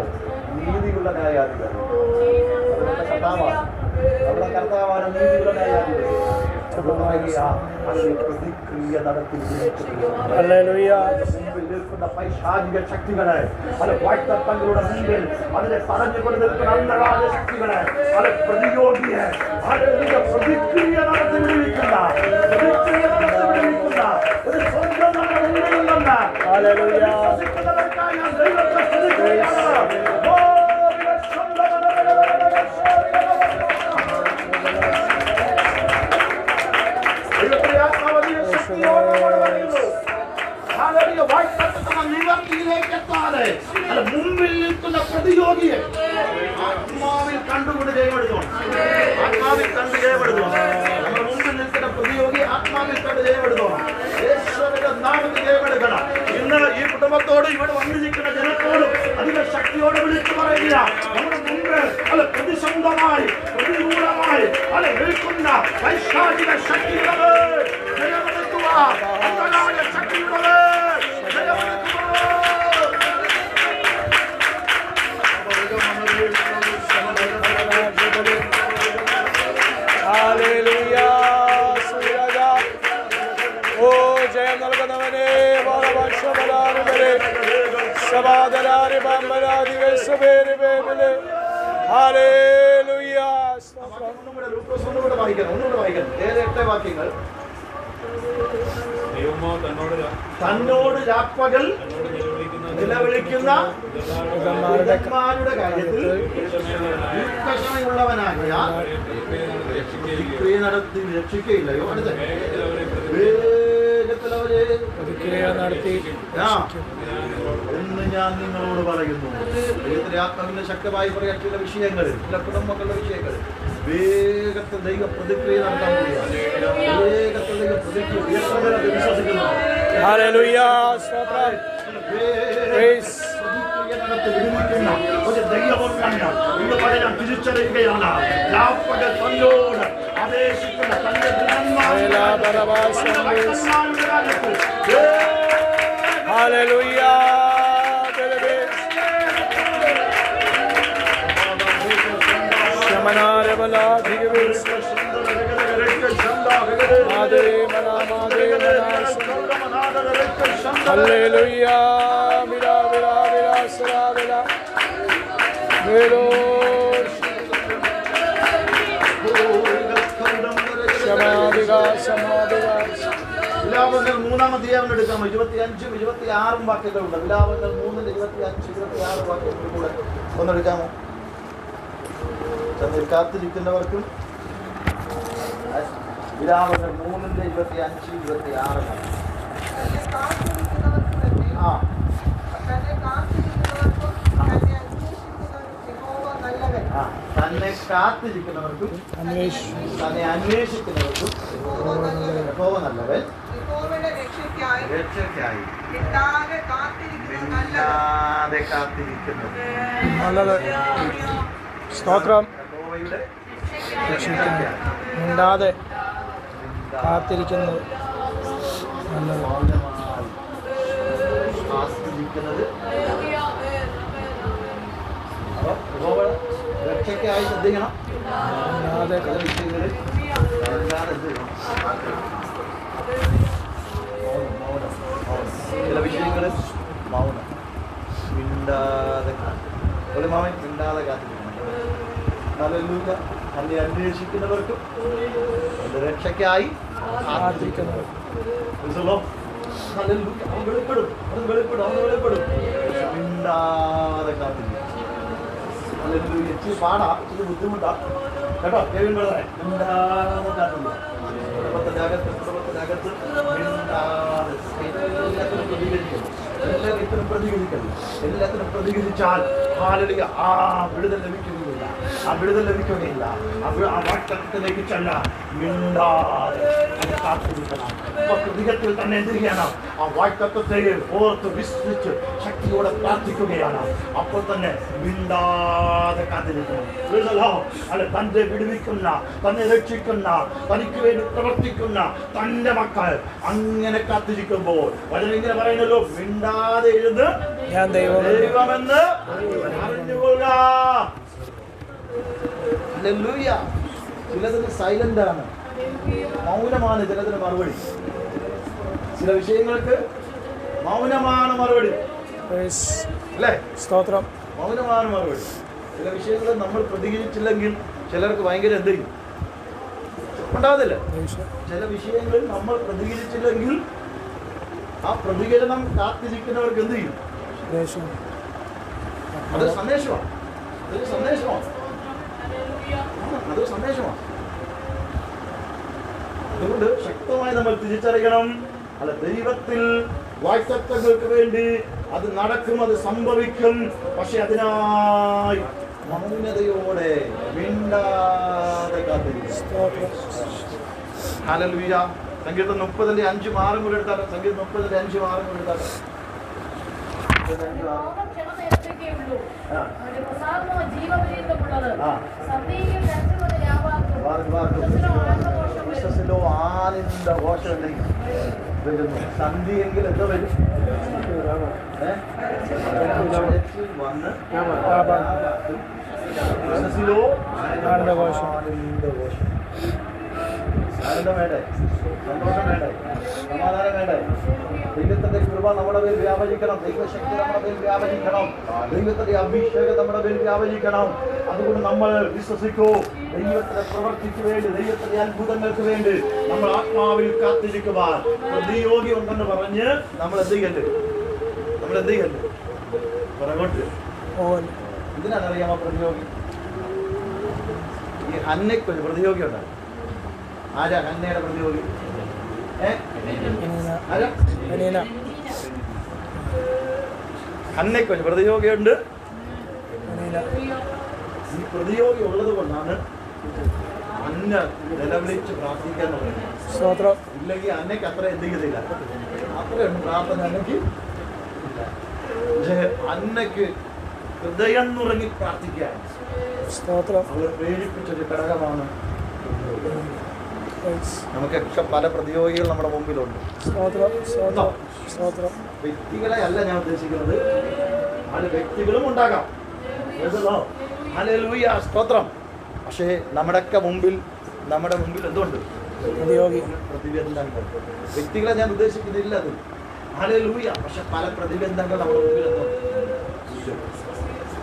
നീതിയുള്ള ന്യായാധിപൻ. നമ്മുടെ കർത്താവാണ് നീതിയുള്ള ന്യായാധിപൻ. പ്രതിക്രിയ നടത്തി ഹല്ലേലൂയ. മുമ്പിൽ നിൽക്കുന്ന പൈശാചിക ശക്തികളെ, പല വാക്തത്വങ്ങളുടെ മുമ്പിൽ അതിനെ തടഞ്ഞുകൊണ്ട് നിൽക്കുന്ന അന്ധകാര ശക്തികളെ, പല പ്രതിയോഗിയെ പ്രതിക്രിയ നടത്തി വിടുവിക്കുന്ന ഒരു സ്വന്തം നമ്മുടെ മുമ്പിൽ നിന്ന് ഹല്ലേലൂയ. വിശ്വസിക്കുന്നവർക്കായി ഞാൻ ദൈവത്തെ സ്തുതിക്കുകയാണ്. നിവർത്തിയിലേക്കെത്താതെ മുമ്പിൽ നിൽക്കുന്ന പ്രതിയോഗിയെ ആത്മാവിൽ കണ്ടുകൊണ്ട് ജയമെടുക്കണം. ആത്മാവിൽ കണ്ട് ജയമെടുക്കണം. നമ്മുടെ മുമ്പിൽ നിൽക്കുന്ന പ്രതിയോഗിയെ ആത്മാവിൽ കണ്ട് ജയമെടുക്കണം. യേശുവിന്റെ നാമത്തിൽ ജയമെടുക്കണം. ഇന്ന് ഈ കുടുംബത്തോട് ഇവിടെ വന്നിരിക്കുന്ന ജനത്തോടും അധിക ശക്തിയോട് വിളിച്ചു പറയുക, നമ്മുടെ മുമ്പ് പ്രതിസന്ധമായി പ്രതികൂലമായി നിൽക്കുന്ന പൈശാചിക ശക്തികളെ ജയമെടുക്കുക. അന്ധകാര ശക്തികളെ ജയം നൽകുന്നവനെ സമാധാന വാക്യങ്ങൾ. തന്നോട് രാപ്പകൽ നിലവിളിക്കുന്ന കാര്യത്തിൽ ഉള്ളവനാകിയാൽ പ്രതിക്രിയ നടത്തി രക്ഷിക്കയില്ലയോ? അടുത്ത വേഗത്തിൽ അവരെ നടത്തി എന്ന് ഞാൻ നിങ്ങളോട് പറയുന്നു. ദൈവത്തിന്റെ ആത്മാവിന്റെ ശക്തമായി പറയാൻ ചില വിഷയങ്ങളിൽ, ചില കുടുംബങ്ങളുടെ വിഷയങ്ങൾ വേഗത്തിൽ ദൈവ പ്രതിക്രിയ നടത്താൻ പോവുകയാണ്. വേഗത്തിൽ ദൈവ പ്രതിക്രിയ എത്ര പേരെ വിശ്വസിക്കുന്നു? ഒരു ദൈവമുണ്ടെന്ന് ഇന്ന് പറയാൻ തിരിച്ചറിയുകയാണ്. രാപ്പകൽ തന്നോട് ആദേശിക്കുന്ന തന്റെ വിലാപങ്ങൾ 3-ാം അധ്യായം എടുക്കാം. 25-ഉം 26-ഉം വാക്യങ്ങളുണ്ട്. വിലാപങ്ങൾ 3-ന്റെ 25, 26 വാക്യങ്ങൾ കൂടെ ഒന്നെടുക്കാമോ? കാത്തിരിക്കുന്നവർക്കും വിലാപങ്ങൾ 3-ന്റെ 25, 26 തന്നെ കാത്തിരിക്കുന്നവർക്കും തന്നെ അന്വേഷിക്കുന്നവർക്കും യഹോവ നല്ലവൻ. രക്ഷയ്ക്കായി മിണ്ടാതെ കാത്തിരിക്കുന്നത് സ്തോത്രം. മിണ്ടാതെ കാത്തിരിക്കുന്നത് ആസ്വദിക്കുന്നത്. രക്ഷയ്ക്കായി ശ്രദ്ധിക്കണം. ചില വിഷയങ്ങളിൽ മൗനം, മിണ്ടാതെ ഒരു മാമൻ മിണ്ടാതെ കാത്തിരിക്കണം. തന്നെ അന്വേഷിക്കുന്നവർക്കും എന്റെ രക്ഷയ്ക്കായി കാത്തിരിക്കുന്നവർക്കും വെളിപ്പെടും. മിണ്ടാതെ കാത്തിരിക്കും. ഇച്ചിരി പാടാ, ഇച്ചിരി ബുദ്ധിമുട്ടാ കേട്ടോ. കേൾക്കുമ്പോഴേ മിണ്ടാതെ കാത്തിരിക്കും. കുടുംബത്തിനകത്ത് മിണ്ടാതെ എല്ലാത്തിനും പ്രതികരിക്കണം. എല്ലാത്തിനും പ്രതികരിച്ചാൽ ആ വിടുതൽ ലഭിക്കുകയില്ല. ആ വിടുതൽ ലഭിക്കുകയില്ല. ആ വാക്തത്വത്തിലേക്ക് ചെല്ല. മിണ്ടാതെ കാത്തിരിക്കണം. അപ്പൊ ഹൃദയത്തിൽ തന്നെ എന്ത് ചെയ്യണം? ആ വാക്തത്വത്തെ ഓർത്ത് വിശ്വസിച്ച് ശക്തിയോടെ പ്രാർത്ഥിക്കുകയാണ്. അപ്പോൾ തന്നെ മിണ്ടാതെ കാത്തിരിക്കണം. അല്ല, തന്നെ വിടുവിക്കുന്ന, തന്നെ രക്ഷിക്കുന്ന, തനിക്ക് വേണ്ടി പ്രവർത്തിക്കുന്ന തന്റെ മക്കൾ അങ്ങനെ കാത്തിരിക്കുമ്പോൾ വചനം ഇങ്ങനെ പറയുന്നല്ലോ, മിണ്ടാതെ ഇരുന്ന് ഞാൻ ദൈവമെന്ന് അറിഞ്ഞുകൊള്ളുക. ചിലതിന് സൈലന്റ് ആണ്, മൗനമാണ് ചിലതിന് മറുപടി. ചില വിഷയങ്ങൾക്ക് മൗനമാണ് മറുപടി, Praise. അല്ലേ? സ്തോത്രം. മൗനമാണ് മറുപടി. ചില വിഷയങ്ങൾ നമ്മൾ പ്രതികരിച്ചില്ലെങ്കിൽ ചിലർക്ക് ഭയങ്കര എന്ത് ചെയ്യും? ഉണ്ടാകുന്നില്ല. ചില വിഷയങ്ങളിൽ നമ്മൾ പ്രതികരിച്ചില്ലെങ്കിൽ ആ പ്രതികരണം കാത്തിരിക്കുന്നവർക്ക് എന്ത് ചെയ്യും? അതൊരു സന്ദേശമാണ്. അതൊരു സന്ദേശമാണ്. അതൊരു സന്ദേശമാണ്. അതുകൊണ്ട് ശക്തമായി നമ്മൾ തിരിച്ചറിയണം, അല്ല, ദൈവത്തിൽ വാഗ്ദത്തങ്ങൾക്ക് വേണ്ടി അത് നടക്കും, അത് സംഭവിക്കും. പക്ഷെ അതിനായി മൗനതയോടെ മിണ്ടാതെ കാത്തിരിക്കും. ഹല്ലേലൂയ. സങ്കീർത്തനം 30:5 കൂടെ എടുത്താലോ? സങ്കീർത്തനം 30:5 കൂടെ എടുത്താലോ? വിശ്വസിലോ ആനന്ദഘോഷം വരുന്നു. സന്ധിയെങ്കിൽ എന്താ വരും? വന്ന് വിശ്വസിലോ ആനന്ദഘോഷം. ആനന്ദം വേണ്ടേ? സന്തോഷം വേണ്ടേ? സമാധാനം വേണ്ടേ? ദൈവത്തിന്റെ കൃപ നമ്മുടെ മേൽ വ്യാപരിക്കണം. ദൈവശക്തി നമ്മുടെ മേൽ വ്യാപരിക്കണം. ദൈവത്തിന്റെ അഭിഷേകം നമ്മുടെ മേൽ വ്യാപരിക്കണം. അതുകൊണ്ട് നമ്മൾ വിശ്വസിക്കൂ. ദൈവത്തിന്റെ പ്രവർത്തിക്ക് വേണ്ടി, ദൈവത്തിന്റെ അത്ഭുതങ്ങൾക്ക് വേണ്ടി നമ്മൾ ആത്മാവിൽ കാത്തിരിക്കുവാൻ പ്രതിയോഗി ഉണ്ടെന്ന് പറഞ്ഞ് നമ്മൾ എന്ത് ചെയ്യല്ലേ? നമ്മൾ എന്ത് ചെയ്യല്ലേ? പുറകോട്ട്. ഇതിനറിയാമോ പ്രതിയോഗി? ഈ ഹന്നയ്ക്കൊരു പ്രതിയോഗി ഉണ്ടായി. ആരാ ഹന്നയുടെ പ്രതിയോഗി? ഹന്നയ്ക്കൊരു പ്രതിയോഗിയുണ്ട്. ഈ പ്രതിയോഗി ഉള്ളത് കൊണ്ടാണ് അന്ന നിലവിളിച്ച് പ്രാർത്ഥിക്കാൻ തുടങ്ങി. ഇല്ലെങ്കിൽ അന്നയ്ക്ക് അത്ര എന്ത് ചെയ്തില്ല. അത്രയൊന്നും പ്രാർത്ഥന അന്നയ്ക്ക് അന്നയ്ക്ക് ഹൃദയം നുറങ്ങി പ്രാർത്ഥിക്കാൻ അവൾ പ്രേരിപ്പിച്ചൊരു ഘടകമാണ്. നമുക്കൊക്കെ പല പ്രതിയോഗികൾ നമ്മുടെ മുമ്പിലുണ്ട്. വ്യക്തികളെ അല്ല ഞാൻ ഉദ്ദേശിക്കുന്നത്, അത് വ്യക്തികളും ഉണ്ടാകാം. ഹല്ലേലൂയ, സ്തോത്രം. പക്ഷേ നമ്മുടെ മുമ്പിൽ എന്തുണ്ട്? പ്രതിബന്ധങ്ങൾ. വ്യക്തികളെ ഞാൻ ഉദ്ദേശിക്കുന്നില്ല അത്. ഹല്ലേലൂയ. പക്ഷെ പല പ്രതിബന്ധങ്ങൾ നമ്മുടെ മുമ്പിൽ എന്തുണ്ട്?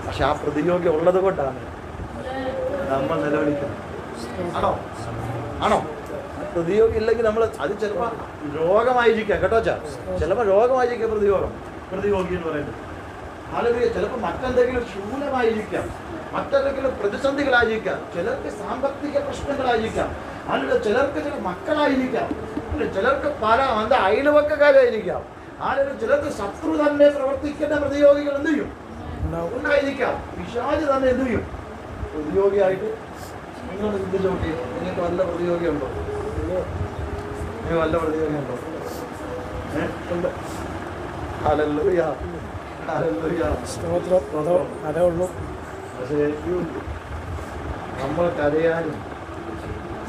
പക്ഷെ ആ പ്രതിയോഗി ഉള്ളത് കൊണ്ടാണ് നമ്മൾ നിലവിളിക്കുന്നത്. ആണോ? പ്രതിയോഗി ഇല്ലെങ്കിൽ നമ്മൾ അത് ചിലപ്പോൾ രോഗമായിരിക്കാം കേട്ടോ. ചിലപ്പോൾ രോഗമായിരിക്കാം പ്രതിയോഗി എന്ന് പറയുന്നത്. അല്ലെങ്കിൽ ചിലപ്പോൾ മറ്റെന്തെങ്കിലും ശൂലമായിരിക്കാം, മറ്റെന്തെങ്കിലും പ്രതിസന്ധികളായിരിക്കാം, ചിലർക്ക് സാമ്പത്തിക പ്രശ്നങ്ങളായിരിക്കാം, അല്ലെങ്കിൽ ചിലർക്ക് ചില മക്കളായിരിക്കാം, ചിലർക്ക് പല അയൽവക്കക്കാരായിരിക്കാം, അല്ലെങ്കിൽ ചിലർക്ക് ശത്രു തന്നെ പ്രവർത്തിക്കുന്ന പ്രതിയോഗികൾ എന്ത് ചെയ്യും? ഉണ്ടായിരിക്കാം. പിശാച് തന്നെ എന്ത് ചെയ്യും? പ്രതിയോഗിയായിട്ട് നിങ്ങൾ ചിന്തിച്ചു നോക്കി. നിങ്ങൾക്ക് വല്ല പ്രതിയോഗിയുണ്ടോ? നിങ്ങൾ വല്ല പ്രതിയോഗിയുണ്ടോ? Hallelujah, hallelujah. അതേ ഉള്ളൂ. പക്ഷേ നമ്മൾ കരയാനും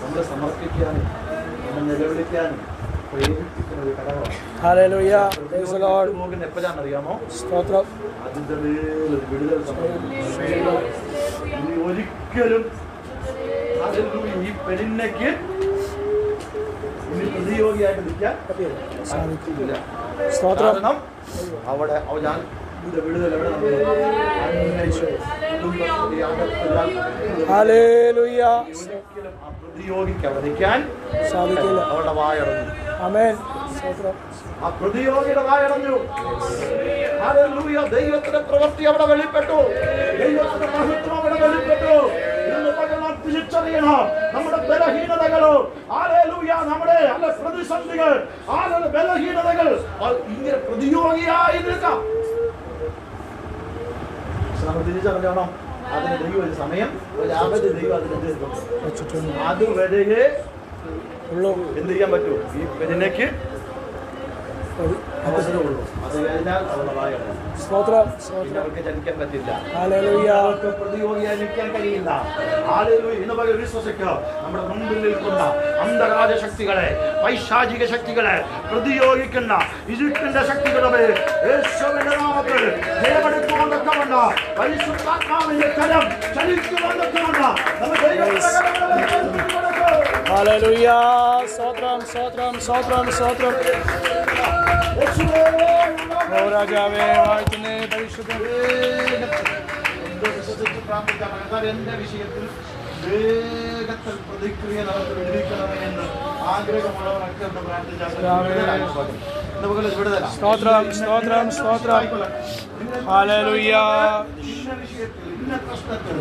നമ്മൾ സമർപ്പിക്കാനും നമ്മൾ നിലവിളിക്കാനും പ്രേരിപ്പിക്കുന്ന ഒരു ഘടകമാണ്. പോകുന്ന എപ്പോഴാണ് അറിയാമോ? അതിന്റെ മേലൊരു വിടുതൽ സംഭവിക്കും. ഒരിക്കലും ഈ പെണ്ണിനയ്ക്ക് ഇനി പ്രതിയോഗിയായിട്ട് നിൽക്കാൻ സാധിക്കില്ല. കാരണം അവിടെ ഞാൻ വിടുതൽ എവിടെ ഒരിക്കലും ആ പ്രതിയോഗിക്ക് അവധിക്കാൻ സാധിക്കില്ല. അവരുടെ വായടഞ്ഞു. ആ പ്രതിയോഗിയുടെ വായടഞ്ഞു. ദൈവത്തിന്റെ പ്രവൃത്തി അവിടെ വെളിപ്പെട്ടു. ദൈവത്തിന്റെ മഹത്വം അവിടെ വെളിപ്പെട്ടു. ഇന്ന് പകൽ നാം തിരിച്ചറിയണം നമ്മുടെ ബലഹീനതകളോ നമ്മുടെ പ്രതിസന്ധികൾ, ബലഹീനതകൾ ഇങ്ങനെ പ്രതിയോഗിയായി നിൽക്കാം. നമ്മൾ തിരിച്ചറിയണം. അതിന് ദൈവം ഒരു സമയം, ഒരു ആപത്ത് ദൈവം അതിന് അതുവരെ എന്ത് ചെയ്യാൻ പറ്റൂ? ഈ പെണ്ണിനേക്ക് അവസരമുള്ളൂ. അത് കഴിഞ്ഞാൽ അവരുടെ വായടഞ്ഞു. അവർക്ക് ജനിക്കാൻ പറ്റില്ല. അവർക്ക് പ്രതിയോഗിയായി നിൽക്കാൻ കഴിയില്ല. ഇന്ന് പകൽ വിശ്വസിക്കുക. നമ്മുടെ മുമ്പിൽ നിൽക്കുന്ന അന്ധകാര ശക്തികളെ, പൈശാചിക ശക്തികളെ പ്രതിയോഗിക്കുന്ന ഇരുട്ടിന്റെ ശക്തികളുടെ യേശുവിന്റെ നാമത്തിൽ ജയമെടുത്തുകൊണ്ടൊക്കെയുണ്ട്. പരിശുദ്ധാത്മാവിന്റെ കരം ചലിച്ചുകൊണ്ടൊക്കെയുണ്ട്. നമ്മൾ ദൈവത്തിന്റെ കരങ്ങളെ ഹല്ലേലൂയ. സ്തോത്രം, സ്തോത്രം, സ്തോത്രം, സ്തോത്രം. ഓ രാജാവേ, വാഴ്ത്തുന്നേ പരിശുദ്ധൻ. എന്റെ വിഷയത്തിൽ വേഗത്തിൽ പ്രതിക്രിയ നടത്തിയിരിക്കണമേ എന്ന് ആഗ്രഹമുള്ളവരൊക്കെ ഒന്ന് പ്രാർത്ഥിച്ചാൽ സ്തോത്രം, സ്തോത്രം, സ്തോത്രം. ഹല്ലേലൂയ. ഇന്ന വിഷയത്തിൽ ഇന്ന പ്രശ്നത്തിൽ